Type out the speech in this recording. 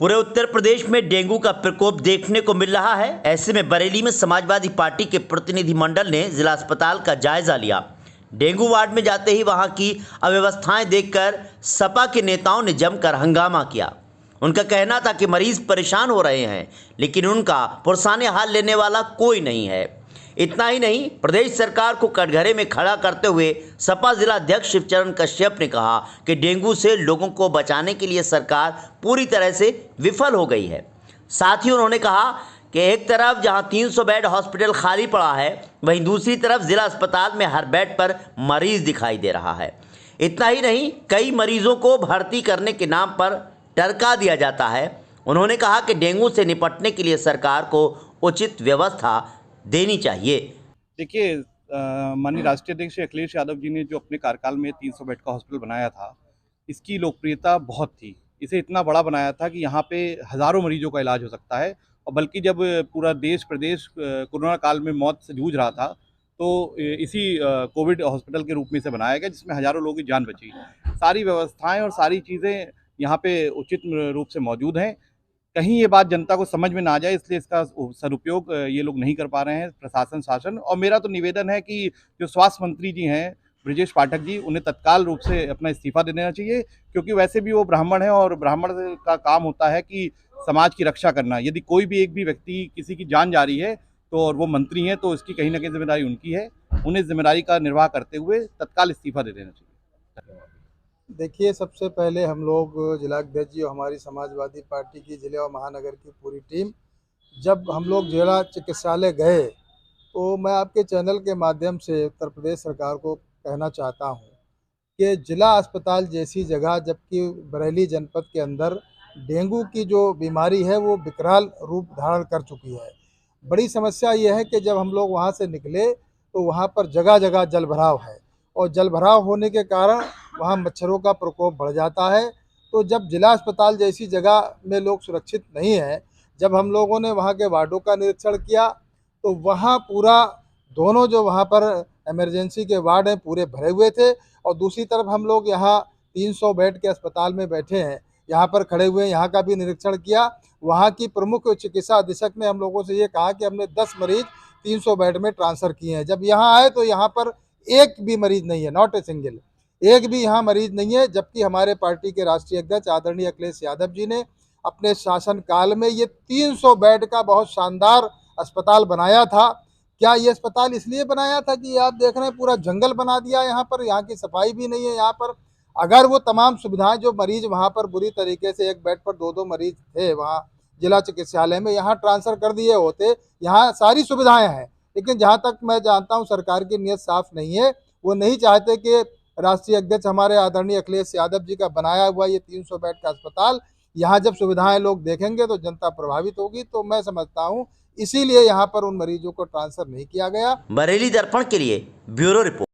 पूरे उत्तर प्रदेश में डेंगू का प्रकोप देखने को मिल रहा है। ऐसे में बरेली में समाजवादी पार्टी के प्रतिनिधिमंडल ने जिला अस्पताल का जायजा लिया। डेंगू वार्ड में जाते ही वहां की अव्यवस्थाएं देखकर सपा के नेताओं ने जमकर हंगामा किया। उनका कहना था कि मरीज परेशान हो रहे हैं, लेकिन उनका पुरसाने हाल लेने वाला कोई नहीं है। इतना ही नहीं, प्रदेश सरकार को कटघरे में खड़ा करते हुए सपा जिला अध्यक्ष शिवचरण कश्यप ने कहा कि डेंगू से लोगों को बचाने के लिए सरकार पूरी तरह से विफल हो गई है। साथ ही उन्होंने कहा कि एक तरफ जहां 300 बेड हॉस्पिटल खाली पड़ा है, वहीं दूसरी तरफ जिला अस्पताल में हर बेड पर मरीज दिखाई दे रहा है। इतना ही नहीं, कई मरीजों को भर्ती करने के नाम पर टरका दिया जाता है। उन्होंने कहा कि डेंगू से निपटने के लिए सरकार को उचित व्यवस्था देनी चाहिए। देखिए, माननीय राष्ट्रीय अध्यक्ष अखिलेश यादव जी ने जो अपने कार्यकाल में 300 बेड का हॉस्पिटल बनाया था, इसकी लोकप्रियता बहुत थी। इसे इतना बड़ा बनाया था कि यहाँ पे हज़ारों मरीजों का इलाज हो सकता है। और बल्कि जब पूरा देश प्रदेश कोरोना काल में मौत से जूझ रहा था, तो इसी कोविड हॉस्पिटल के रूप में इसे बनाया गया, जिसमें हज़ारों लोगों की जान बची। सारी व्यवस्थाएं और सारी चीज़ें यहाँ पे उचित रूप से मौजूद हैं। कहीं ये बात जनता को समझ में ना आ जाए, इसलिए इसका सदुपयोग ये लोग नहीं कर पा रहे हैं, प्रशासन शासन। और मेरा तो निवेदन है कि जो स्वास्थ्य मंत्री जी हैं ब्रजेश पाठक जी, उन्हें तत्काल रूप से अपना इस्तीफा दे देना चाहिए, क्योंकि वैसे भी वो ब्राह्मण हैं और ब्राह्मण का काम होता है कि समाज की रक्षा करना। यदि कोई भी एक भी व्यक्ति किसी की जान जा रही है तो और वो मंत्री हैं, तो इसकी कहीं ना कहीं जिम्मेदारी उनकी है। उन्हें जिम्मेदारी का निर्वाह करते हुए तत्काल इस्तीफा दे देना चाहिए। देखिए, सबसे पहले हम लोग जिलाध्यक्ष जी और हमारी समाजवादी पार्टी की जिले और महानगर की पूरी टीम, जब हम लोग जिला चिकित्सालय गए, तो मैं आपके चैनल के माध्यम से उत्तर प्रदेश सरकार को कहना चाहता हूं कि जिला अस्पताल जैसी जगह, जबकि बरेली जनपद के अंदर डेंगू की जो बीमारी है वो विकराल रूप धारण कर चुकी है। बड़ी समस्या ये है कि जब हम लोग वहाँ से निकले तो वहाँ पर जगह जगह जल भराव है, और जल भराव होने के कारण वहाँ मच्छरों का प्रकोप बढ़ जाता है। तो जब जिला अस्पताल जैसी जगह में लोग सुरक्षित नहीं हैं, जब हम लोगों ने वहाँ के वार्डों का निरीक्षण किया तो वहाँ पूरा दोनों जो वहाँ पर इमरजेंसी के वार्ड हैं पूरे भरे हुए थे, और दूसरी तरफ हम लोग यहाँ 300 बेड के अस्पताल में बैठे हैं, यहाँ पर खड़े हुए हैं, यहाँ का भी निरीक्षण किया। वहाँ की प्रमुख चिकित्सा अधीक्षक ने हम लोगों से ये कहा कि हमने 10 मरीज 300 बेड में ट्रांसफ़र किए हैं। जब यहाँ आए तो यहाँ पर एक भी मरीज नहीं है, नॉट ए सिंगल, एक भी यहाँ मरीज नहीं है। जबकि हमारे पार्टी के राष्ट्रीय अध्यक्ष आदरणीय अखिलेश यादव जी ने अपने शासन काल में ये 300 बेड का बहुत शानदार अस्पताल बनाया था। क्या ये अस्पताल इसलिए बनाया था कि आप देख रहे हैं पूरा जंगल बना दिया यहाँ पर, यहाँ की सफाई भी नहीं है यहाँ पर। अगर वो तमाम सुविधाएं, जो मरीज वहाँ पर बुरी तरीके से एक बेड पर 2-2 मरीज थे वहाँ जिला चिकित्सालय में, यहाँ ट्रांसफ़र कर दिए होते। यहाँ सारी सुविधाएं हैं, लेकिन जहाँ तक मैं जानता हूँ सरकार की नीयत साफ नहीं है। वो नहीं चाहते कि राष्ट्रीय अध्यक्ष हमारे आदरणीय अखिलेश यादव जी का बनाया हुआ ये 300 बेड का अस्पताल, यहाँ जब सुविधाएं लोग देखेंगे तो जनता प्रभावित होगी। तो मैं समझता हूँ इसीलिए यहाँ पर उन मरीजों को ट्रांसफर नहीं किया गया। बरेली दर्पण के लिए ब्यूरो रिपोर्ट।